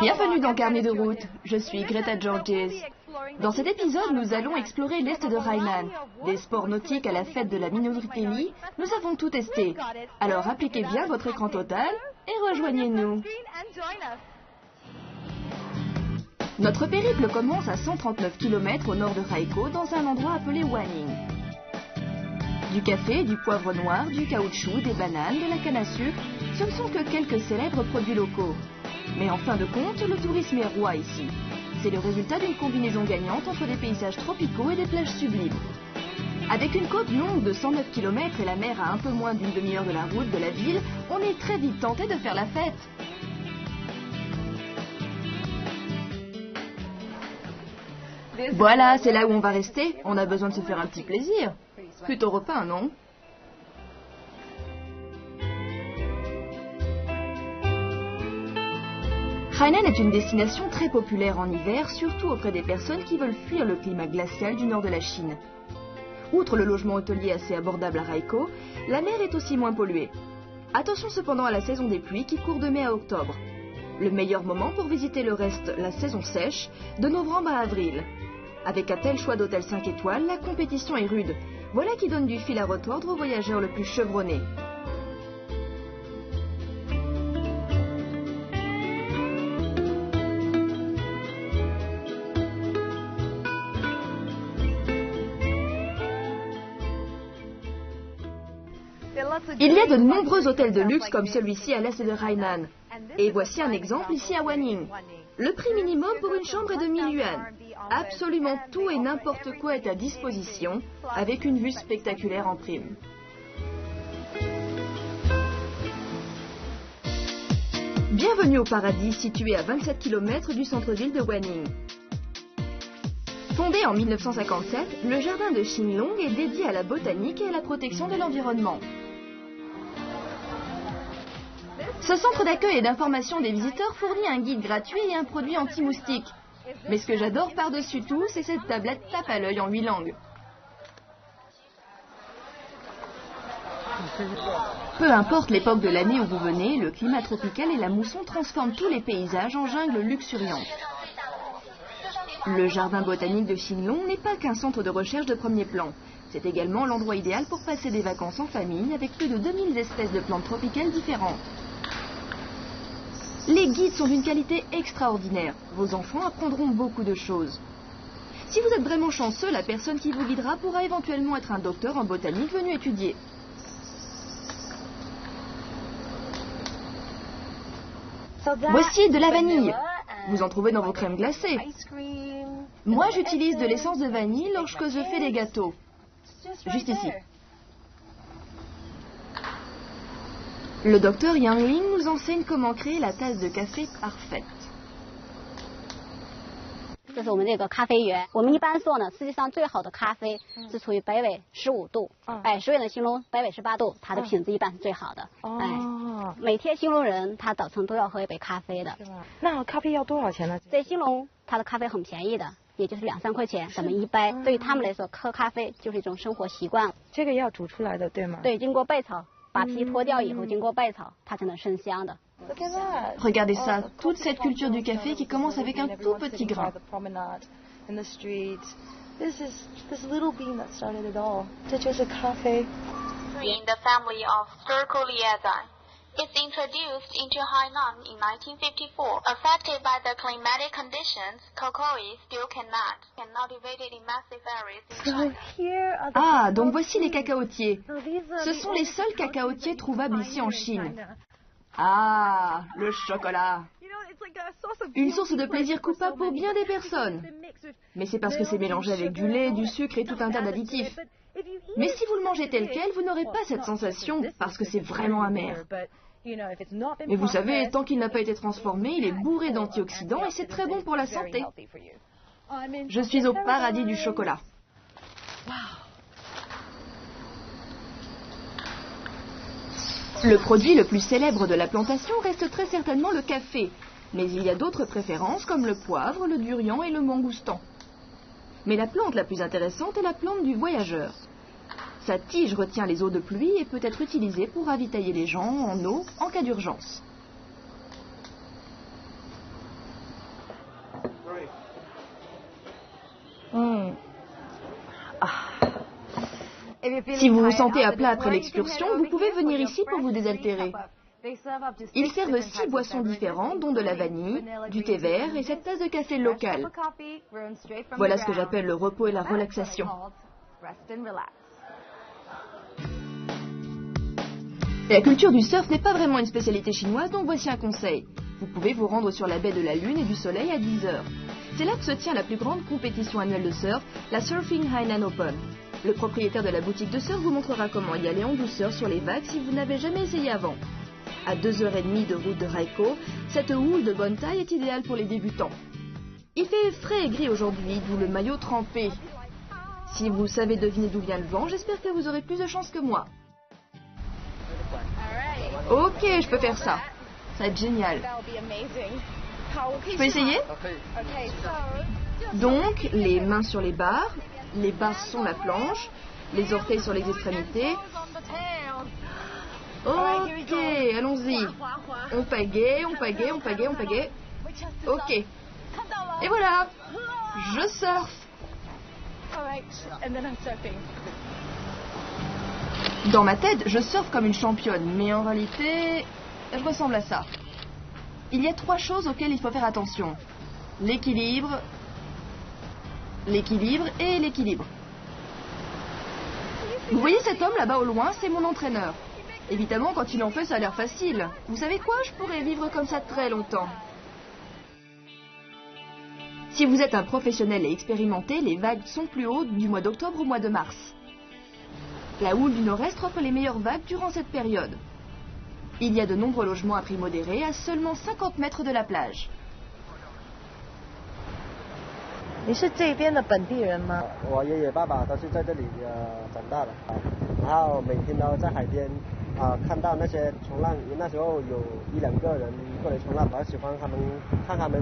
Bienvenue dans Carnet de route, je suis Greta Georges. Dans cet épisode, nous allons explorer l'est de Rhineland. Des sports nautiques à la fête de la minorité Lee, nous avons tout testé. Alors appliquez bien votre écran total et rejoignez-nous. Notre périple commence à 139 km au nord de Raiko, dans un endroit appelé Wanning. Du café, du poivre noir, du caoutchouc, des bananes, de la canne à sucre, ce ne sont que quelques célèbres produits locaux. Mais en fin de compte, le tourisme est roi ici. C'est le résultat d'une combinaison gagnante entre des paysages tropicaux et des plages sublimes. Avec une côte longue de 109 km et la mer à un peu moins d'une demi-heure de la route de la ville, on est très vite tenté de faire la fête. Voilà, c'est là où on va rester. On a besoin de se faire un petit plaisir. Plutôt repas, non ? Rhineland est une destination très populaire en hiver, surtout auprès des personnes qui veulent fuir le climat glacial du nord de la Chine. Outre le logement hôtelier assez abordable à Raiko, la mer est aussi moins polluée. Attention cependant à la saison des pluies qui court de mai à octobre. Le meilleur moment pour visiter le reste, la saison sèche, de novembre à avril. Avec un tel choix d'hôtel 5 étoiles, la compétition est rude. Voilà qui donne du fil à retordre aux voyageurs le plus chevronnés. Il y a de nombreux hôtels de luxe comme celui-ci à l'est de Rhineland. Et voici un exemple ici à Wanning. Le prix minimum pour une chambre est de 1000 yuan. Absolument tout et n'importe quoi est à disposition, avec une vue spectaculaire en prime. Bienvenue au paradis, situé à 27 km du centre-ville de Wanning. Fondé en 1957, le jardin de Xinglong est dédié à la botanique et à la protection de l'environnement. Ce centre d'accueil et d'information des visiteurs fournit un guide gratuit et un produit anti-moustique. Mais ce que j'adore par-dessus tout, c'est cette tablette tape à l'œil en 8 langues. Peu importe l'époque de l'année où vous venez, le climat tropical et la mousson transforment tous les paysages en jungle luxuriante. Le jardin botanique de Xinglong n'est pas qu'un centre de recherche de premier plan. C'est également l'endroit idéal pour passer des vacances en famille avec plus de 2000 espèces de plantes tropicales différentes. Les guides sont d'une qualité extraordinaire. Vos enfants apprendront beaucoup de choses. Si vous êtes vraiment chanceux, la personne qui vous guidera pourra éventuellement être un docteur en botanique venu étudier. Voici de la vanille. Vous en trouvez dans vos crèmes glacées. Moi, j'utilise de l'essence de vanille lorsque je fais des gâteaux. Juste ici. Le docteur Yang Ling nous enseigne comment créer la tasse de café parfaite. 这是我们这个咖啡园，我们一般做呢，世界上最好的咖啡是处于北纬15度，所以呢，兴隆北纬18度，它的品质一般是最好的。每天兴隆人他早晨都要喝一杯咖啡的。那咖啡要多少钱呢？在兴隆，它的咖啡很便宜的，也就是2、3块钱咱们一杯。对于他们来说，喝咖啡就是一种生活习惯。这个要煮出来的，对吗？对，经过焙炒。 把皮脱掉以后，经过焙炒，它才能生香的。 Regardez ça, toute cette culture du café qui commence avec un tout petit grain. In the family of Stercoliaceae. It's introduced into Hainan in 1954. Affected by the climatic conditions, cocoa still cannot cultivated in massive areas in China. Ah, donc voici les cacaotiers. Ce sont les seuls cacaotiers trouvables ici en Chine. Ah, le chocolat. Une source de plaisir coupable pour bien des personnes. Mais c'est parce que c'est mélangé avec du lait, du sucre et tout un tas d'additifs. Mais si vous le mangez tel quel, vous n'aurez pas cette sensation parce que c'est vraiment amer. Mais vous savez, tant qu'il n'a pas été transformé, il est bourré d'antioxydants et c'est très bon pour la santé. Je suis au paradis du chocolat. Le produit le plus célèbre de la plantation reste très certainement le café. Mais il y a d'autres préférences comme le poivre, le durian et le mangoustan. Mais la plante la plus intéressante est la plante du voyageur. Sa tige retient les eaux de pluie et peut être utilisée pour ravitailler les gens en eau en cas d'urgence. Si vous vous sentez à plat après l'excursion, vous pouvez venir ici pour vous désaltérer. Ils servent 6 boissons différentes, dont de la vanille, du thé vert et cette tasse de café local. Voilà ce que j'appelle le repos et la relaxation. La culture du surf n'est pas vraiment une spécialité chinoise, donc voici un conseil. Vous pouvez vous rendre sur la baie de la Lune et du Soleil à 10 heures. C'est là que se tient la plus grande compétition annuelle de surf, la Surfing Hainan Open. Le propriétaire de la boutique de surf vous montrera comment y aller en douceur sur les vagues si vous n'avez jamais essayé avant. À 2h30 de route de Raikou, cette houle de bonne taille est idéale pour les débutants. Il fait frais et gris aujourd'hui, d'où le maillot trempé. Si vous savez deviner d'où vient le vent, j'espère que vous aurez plus de chance que moi. Ok, je peux faire ça. Ça va être génial. Je peux essayer? Donc, les mains sur les barres sont la planche, les orteils sur les extrémités. Ok, allons-y. On pagaie, on pagaie, on pagaie, on pagaie. Ok. Et voilà, je surfe. Dans ma tête, je surfe comme une championne, mais en réalité, je ressemble à ça. Il y a 3 choses auxquelles il faut faire attention. L'équilibre et l'équilibre. Vous voyez cet homme là-bas au loin, c'est mon entraîneur. Évidemment, quand il en fait, ça a l'air facile. Vous savez quoi? Je pourrais vivre comme ça très longtemps. Si vous êtes un professionnel et expérimenté, les vagues sont plus hautes du mois d'octobre au mois de mars. La houle du Nord-Est offre les meilleures vagues durant cette période. Il y a de nombreux logements à prix modéré à seulement 50 mètres de la plage. 你是这边的本地人吗？我爷爷爸爸都是在这里长大的，然后每天都在海边看到那些冲浪，那时候有1、2个人过来冲浪，我喜欢他们，看他们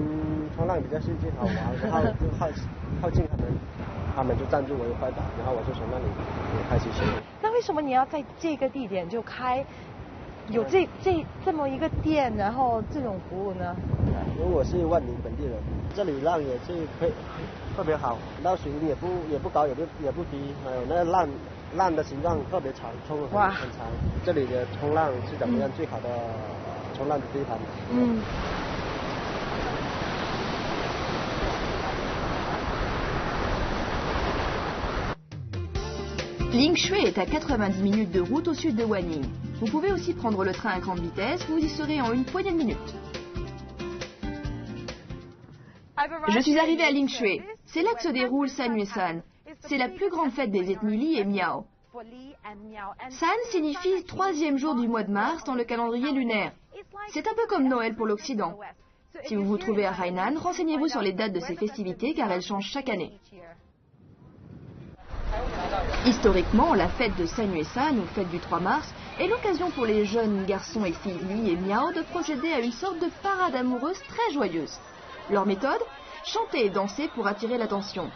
冲浪比较兴趣好玩，然后就靠近他们，他们就站住我的快板，然后我就从那里开始学。那为什么你要在这个地点就开？ 有这么一个店，然后这种服务呢？因为我是万宁本地人，这里浪也是特别好，到水平也不高也不低，还有那浪的形状特别长，冲得很长。这里的冲浪是怎么样？最好的冲浪的地方。Lingshui est à 90 minutes de route au sud de Wanning. Vous pouvez aussi prendre le train à grande vitesse, vous y serez en une poignée de minutes. Je suis arrivée à Lingshui. C'est là que se déroule Sanyue-san. C'est la plus grande fête des ethnies Li et Miao. San signifie 3e jour du mois de mars dans le calendrier lunaire. C'est un peu comme Noël pour l'Occident. Si vous vous trouvez à Hainan, renseignez-vous sur les dates de ces festivités car elles changent chaque année. Historiquement, la fête de Sanyue-san, ou fête du 3 mars, est l'occasion pour les jeunes garçons et filles Li et Miao de procéder à une sorte de parade amoureuse très joyeuse. Leur méthode? Chanter et danser pour attirer l'attention.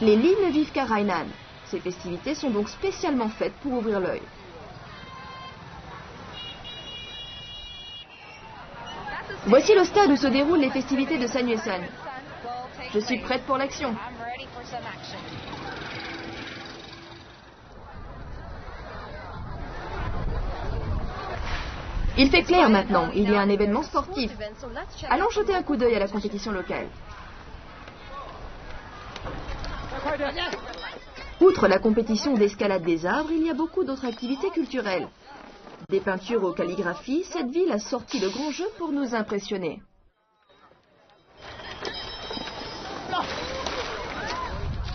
Les Li ne vivent qu'à Hainan. Ces festivités sont donc spécialement faites pour ouvrir l'œil. Voici le stade où se déroulent les festivités de Sanyue-san. Je suis prête pour l'action. Il fait clair maintenant, il y a un événement sportif. Allons jeter un coup d'œil à la compétition locale. Outre la compétition d'escalade des arbres, il y a beaucoup d'autres activités culturelles. Des peintures aux calligraphies, cette ville a sorti le grand jeu pour nous impressionner.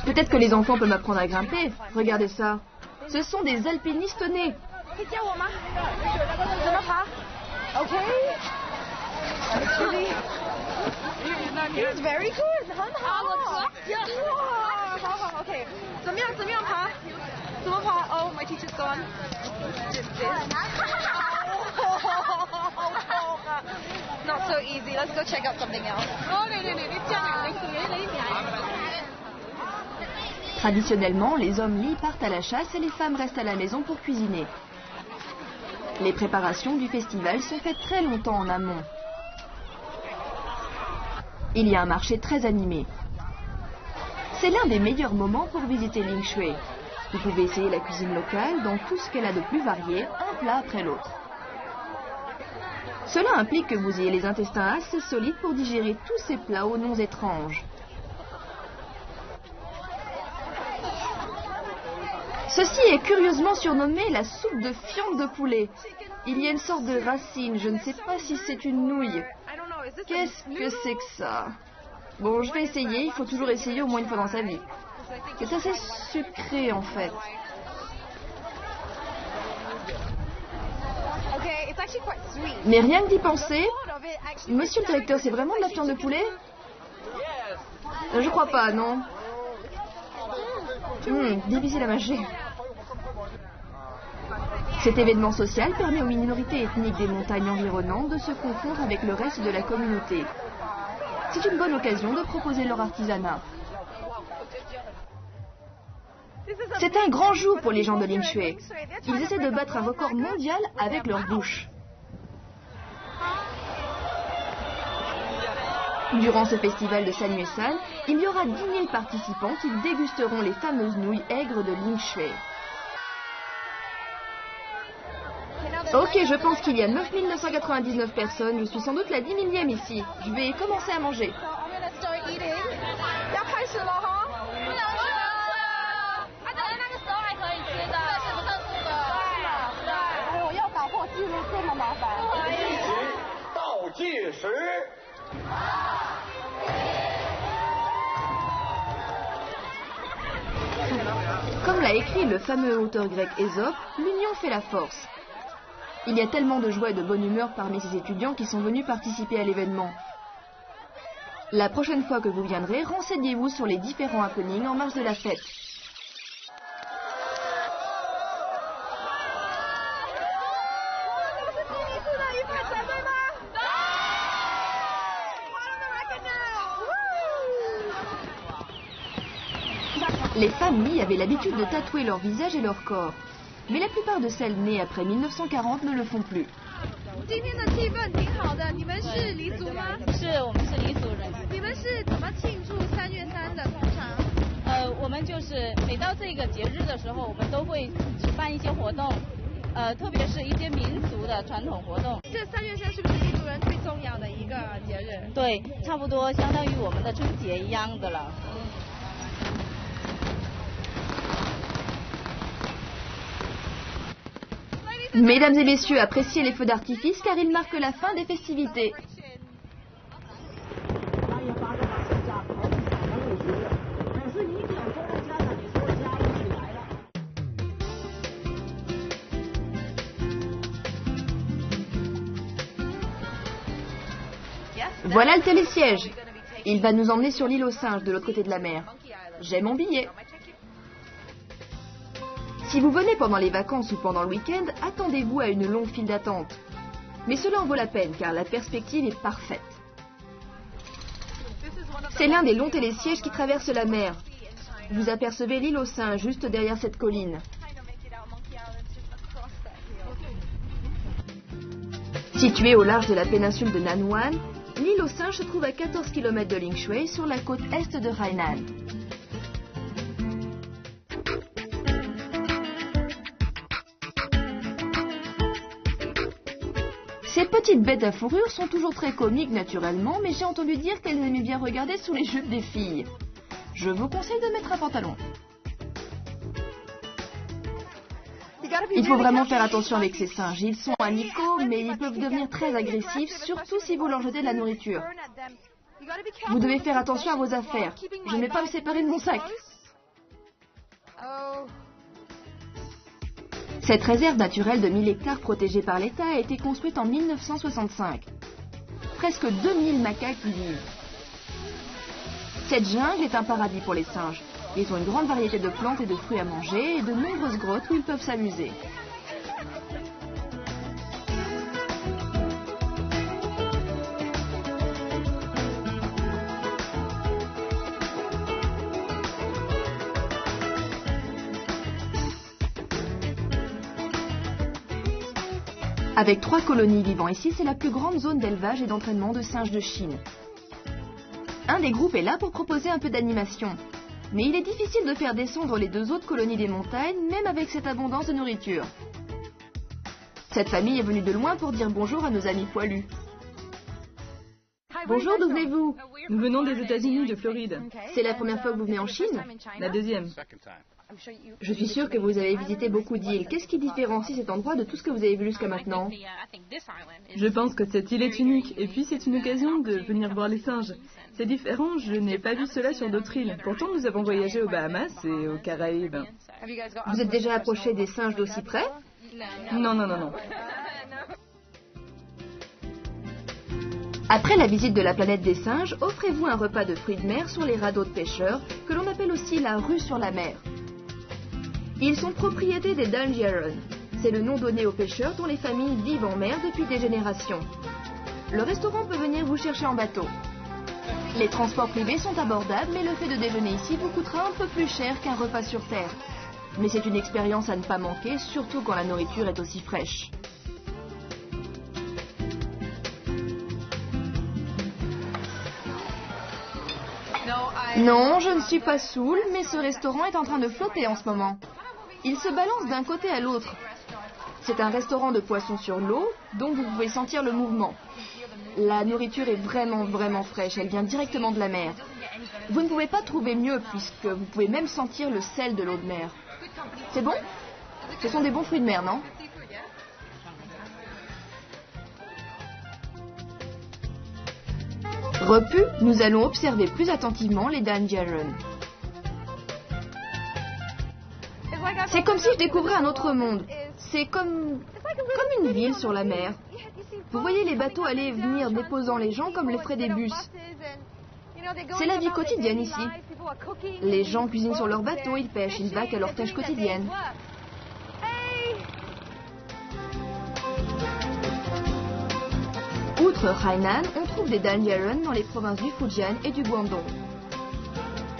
Peut-être que les enfants peuvent m'apprendre à grimper. Regardez ça. Ce sont des alpinistes nés. He's very good， 很好。OK， 怎么样爬？怎么爬 ？Oh, my teacher's gone. Not so easy. Let's go check out something else. Traditionnellement, les hommes Li partent à la chasse et les femmes restent à la maison pour cuisiner. Les préparations du festival sont faites très longtemps en amont. Il y a un marché très animé. C'est l'un des meilleurs moments pour visiter Lingshui. Vous pouvez essayer la cuisine locale dans tout ce qu'elle a de plus varié, un plat après l'autre. Cela implique que vous ayez les intestins assez solides pour digérer tous ces plats aux noms étranges. Ceci est curieusement surnommé la soupe de fiente de poulet. Il y a une sorte de racine, je ne sais pas si c'est une nouille. Qu'est-ce que c'est que ça? Bon, je vais essayer, il faut toujours essayer au moins une fois dans sa vie. C'est assez sucré en fait. Mais rien que d'y penser, monsieur le directeur, c'est vraiment de la fiente de poulet? Je crois pas, non. Difficile à mâcher. Cet événement social permet aux minorités ethniques des montagnes environnantes de se confondre avec le reste de la communauté. C'est une bonne occasion de proposer leur artisanat. C'est un grand jour pour les gens de Lingshui. Ils essaient de battre un record mondial avec leur bouche. Durant ce festival de Sanyue-san, il y aura 10 000 participants qui dégusteront les fameuses nouilles aigres de Lingshui. Ok, je pense qu'il y a 9 999 personnes. Je suis sans doute la 10 000e ici. Je vais commencer à manger. Comme l'a écrit le fameux auteur grec Ésope, l'union fait la force. Il y a tellement de joie et de bonne humeur parmi ces étudiants qui sont venus participer à l'événement. La prochaine fois que vous viendrez, renseignez-vous sur les différents happenings en marge de la fête. Les familles avaient l'habitude de tatouer leur visage et leur corps. Mais la plupart de celles nées après 1940 ne le font plus. Mesdames et messieurs, appréciez les feux d'artifice car ils marquent la fin des festivités. Voilà le télésiège. Il va nous emmener sur l'île aux singes de l'autre côté de la mer. J'ai mon billet. Si vous venez pendant les vacances ou pendant le week-end, attendez-vous à une longue file d'attente. Mais cela en vaut la peine car la perspective est parfaite. C'est l'un des longs télésièges qui traversent la mer. Vous apercevez l'île aux singes juste derrière cette colline. Située au large de la péninsule de Nanwan, l'île aux singes se trouve à 14 km de Lingshui sur la côte est de Hainan. Ces petites bêtes à fourrure sont toujours très comiques naturellement, mais j'ai entendu dire qu'elles aimaient bien regarder sous les jupes des filles. Je vous conseille de mettre un pantalon. Il faut vraiment faire attention avec ces singes. Ils sont amicaux, mais ils peuvent devenir très agressifs, surtout si vous leur jetez de la nourriture. Vous devez faire attention à vos affaires. Je ne vais pas me séparer de mon sac. Cette réserve naturelle de 1000 hectares protégée par l'État a été construite en 1965. Presque 2000 macaques y vivent. Cette jungle est un paradis pour les singes. Ils ont une grande variété de plantes et de fruits à manger et de nombreuses grottes où ils peuvent s'amuser. Avec 3 colonies vivant ici, c'est la plus grande zone d'élevage et d'entraînement de singes de Chine. Un des groupes est là pour proposer un peu d'animation. Mais il est difficile de faire descendre les 2 autres colonies des montagnes, même avec cette abondance de nourriture. Cette famille est venue de loin pour dire bonjour à nos amis poilus. Bonjour, d'où venez-vous? Nous venons des États-Unis, de Floride. C'est la première fois que vous venez en Chine? La deuxième. Je suis sûre que vous avez visité beaucoup d'îles. Qu'est-ce qui différencie cet endroit de tout ce que vous avez vu jusqu'à maintenant? Je pense que cette île est unique, et puis c'est une occasion de venir voir les singes. C'est différent, je n'ai pas vu cela sur d'autres îles. Pourtant, nous avons voyagé aux Bahamas et aux Caraïbes. Vous êtes déjà approché des singes d'aussi près? Non, non, non, non. Après la visite de la planète des singes, offrez-vous un repas de fruits de mer sur les radeaux de pêcheurs, que l'on appelle aussi la rue sur la mer. Ils sont propriétés des Dangiaron. C'est le nom donné aux pêcheurs dont les familles vivent en mer depuis des générations. Le restaurant peut venir vous chercher en bateau. Les transports privés sont abordables, mais le fait de déjeuner ici vous coûtera un peu plus cher qu'un repas sur terre. Mais c'est une expérience à ne pas manquer, surtout quand la nourriture est aussi fraîche. Non, je ne suis pas saoule, mais ce restaurant est en train de flotter en ce moment. Il se balance d'un côté à l'autre. C'est un restaurant de poissons sur l'eau, donc vous pouvez sentir le mouvement. La nourriture est vraiment fraîche, elle vient directement de la mer. Vous ne pouvez pas trouver mieux, puisque vous pouvez même sentir le sel de l'eau de mer. C'est bon? Ce sont des bons fruits de mer, non? Repus, nous allons observer plus attentivement les Dangiaron. C'est comme si je découvrais un autre monde. C'est comme une ville sur la mer. Vous voyez les bateaux aller et venir déposant les gens comme les feraient des bus. C'est la vie quotidienne ici. Les gens cuisinent sur leur bateau, ils pêchent, ils vaquent à leurs tâches quotidiennes. Outre Hainan, on trouve des Dangiaron dans les provinces du Fujian et du Guangdong.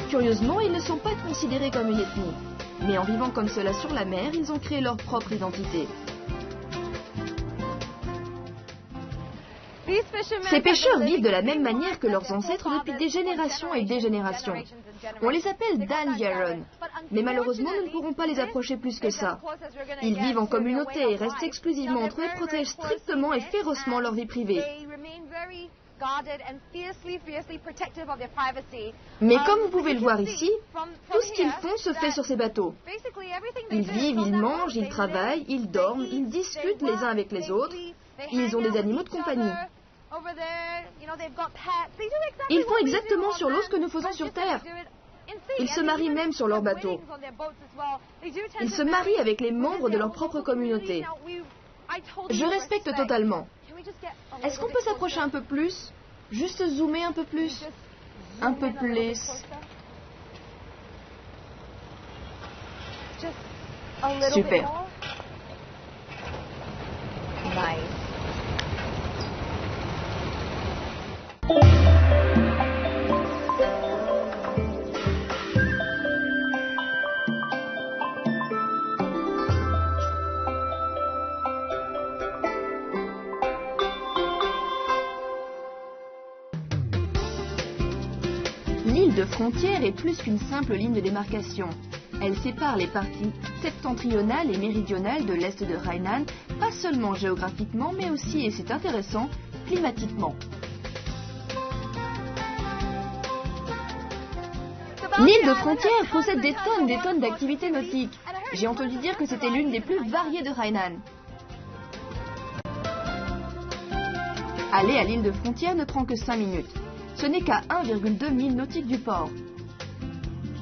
Curieusement, ils ne sont pas considérés comme une ethnie. Mais en vivant comme cela sur la mer, ils ont créé leur propre identité. Ces pêcheurs vivent de la même manière que leurs ancêtres depuis des générations et des générations. On les appelle Dangiaron, mais malheureusement nous ne pourrons pas les approcher plus que ça. Ils vivent en communauté et restent exclusivement entre eux et protègent strictement et férocement leur vie privée. Mais comme vous pouvez le voir ici, tout ce qu'ils font se fait sur ces bateaux. Ils vivent, ils mangent, ils travaillent, ils dorment, ils discutent les uns avec les autres. Ils ont des animaux de compagnie. Ils font exactement sur l'eau ce que nous faisons sur Terre. Ils se marient même sur leur bateau. Ils se marient avec les membres de leur propre communauté. Je respecte totalement. Est-ce qu'on peut s'approcher un peu plus? Juste zoomer un peu plus? Un peu plus. Super. L'île de frontière est plus qu'une simple ligne de démarcation. Elle sépare les parties septentrionales et méridionales de l'est de Hainan, pas seulement géographiquement, mais aussi, et c'est intéressant, climatiquement. L'île de frontière possède des tonnes d'activités nautiques. J'ai entendu dire que c'était l'une des plus variées de Hainan. Aller à l'île de frontière ne prend que 5 minutes. Ce n'est qu'à 1,2 mille nautiques du port.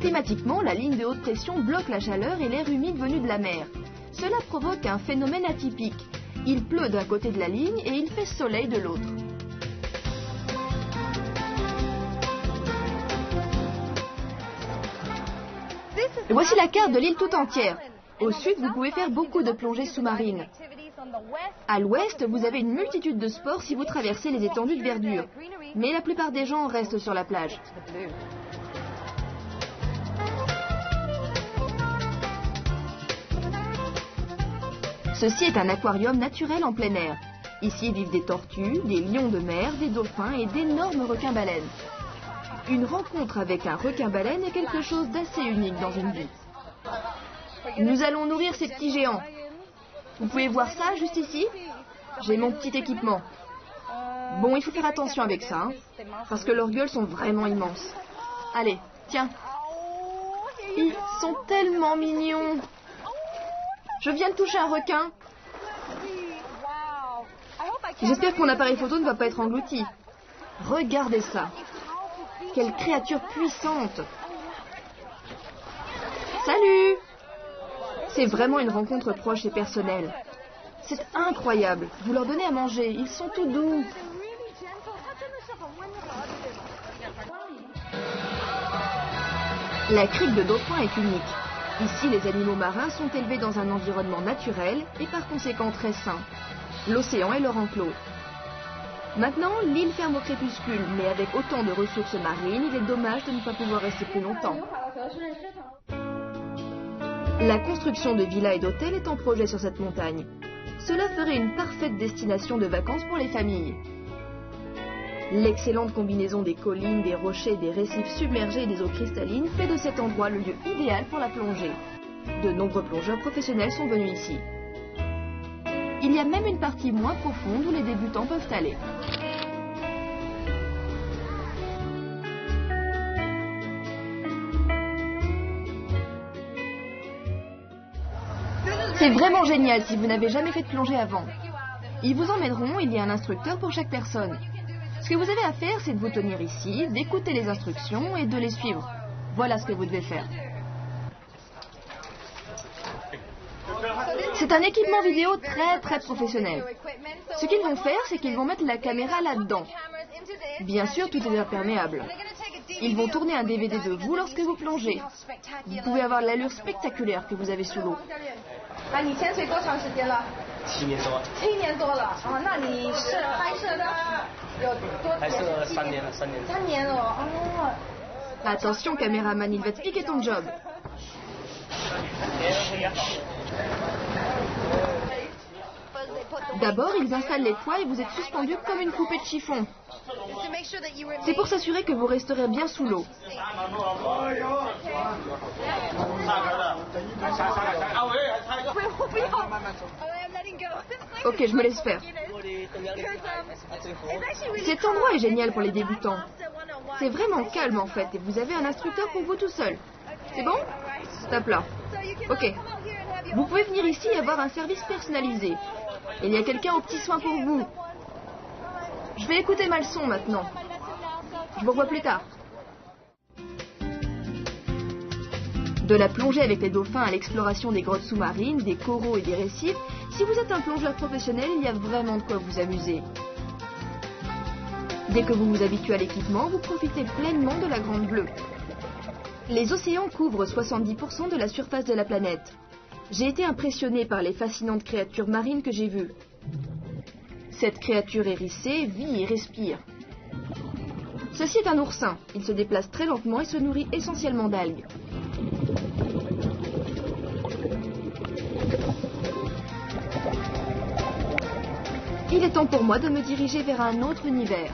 Climatiquement, la ligne de haute pression bloque la chaleur et l'air humide venu de la mer. Cela provoque un phénomène atypique. Il pleut d'un côté de la ligne et il fait soleil de l'autre. Voici la carte de l'île tout entière. Au sud, vous pouvez faire beaucoup de plongées sous-marines. À l'ouest, vous avez une multitude de sports si vous traversez les étendues de verdure. Mais la plupart des gens restent sur la plage. Ceci est un aquarium naturel en plein air. Ici vivent des tortues, des lions de mer, des dauphins et d'énormes requins-baleines. Une rencontre avec un requin-baleine est quelque chose d'assez unique dans une vie. Nous allons nourrir ces petits géants. Vous pouvez voir ça juste ici? J'ai mon petit équipement. Bon, il faut faire attention avec ça, hein, parce que leurs gueules sont vraiment immenses. Allez, tiens. Ils sont tellement mignons. Je viens de toucher un requin. J'espère que mon appareil photo ne va pas être englouti. Regardez ça. Quelle créature puissante. Salut! C'est vraiment une rencontre proche et personnelle. C'est incroyable. Vous leur donnez à manger. Ils sont tout doux. La crique de dauphins est unique. Ici, les animaux marins sont élevés dans un environnement naturel et par conséquent très sain. L'océan est leur enclos. Maintenant, l'île ferme au crépuscule, mais avec autant de ressources marines, il est dommage de ne pas pouvoir rester plus longtemps. La construction de villas et d'hôtels est en projet sur cette montagne. Cela ferait une parfaite destination de vacances pour les familles. L'excellente combinaison des collines, des rochers, des récifs submergés et des eaux cristallines fait de cet endroit le lieu idéal pour la plongée. De nombreux plongeurs professionnels sont venus ici. Il y a même une partie moins profonde où les débutants peuvent aller. C'est vraiment génial si vous n'avez jamais fait de plongée avant. Ils vous emmèneront, il y a un instructeur pour chaque personne. Ce que vous avez à faire, c'est de vous tenir ici, d'écouter les instructions et de les suivre. Voilà ce que vous devez faire. C'est un équipement vidéo très professionnel. Ce qu'ils vont faire, c'est qu'ils vont mettre la caméra là-dedans. Bien sûr, tout est imperméable. Ils vont tourner un DVD de vous lorsque vous plongez. Vous pouvez avoir l'allure spectaculaire que vous avez sous l'eau. Attention, caméraman, il va te piquer ton job. D'abord, ils installent les toits et vous êtes suspendu comme une poupée de chiffon. C'est pour s'assurer que vous resterez bien sous l'eau. Ok, je me laisse faire. Cet endroit est génial pour les débutants. C'est vraiment calme en fait et vous avez un instructeur pour vous tout seul. C'est bon? Stop là. Ok. Vous pouvez venir ici et avoir un service personnalisé. Il y a quelqu'un aux petits soins pour vous. Je vais écouter ma leçon maintenant. Je vous revois plus tard. De la plongée avec les dauphins à l'exploration des grottes sous-marines, des coraux et des récifs, si vous êtes un plongeur professionnel, il y a vraiment de quoi vous amuser. Dès que vous vous habituez à l'équipement, vous profitez pleinement de la Grande Bleue. Les océans couvrent 70% de la surface de la planète. J'ai été impressionné par les fascinantes créatures marines que j'ai vues. Cette créature hérissée vit et respire. Ceci est un oursin. Il se déplace très lentement et se nourrit essentiellement d'algues. Il est temps pour moi de me diriger vers un autre univers.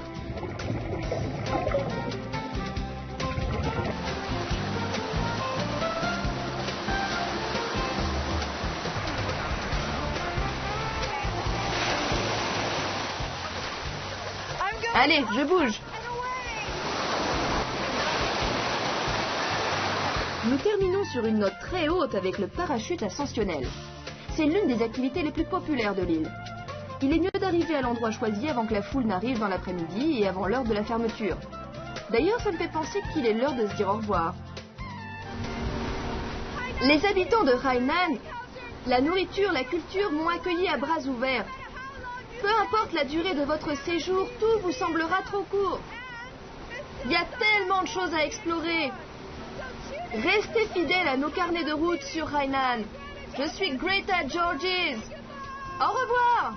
Allez, je bouge. Nous terminons sur une note très haute avec le parachute ascensionnel. C'est l'une des activités les plus populaires de l'île. Il est mieux d'arriver à l'endroit choisi avant que la foule n'arrive dans l'après-midi et avant l'heure de la fermeture. D'ailleurs, ça me fait penser qu'il est l'heure de se dire au revoir. Les habitants de Hainan, la nourriture, la culture m'ont accueilli à bras ouverts. Peu importe la durée de votre séjour, tout vous semblera trop court. Il y a tellement de choses à explorer. Restez fidèles à nos carnets de route sur Hainan. Je suis Greta Georges. Au revoir!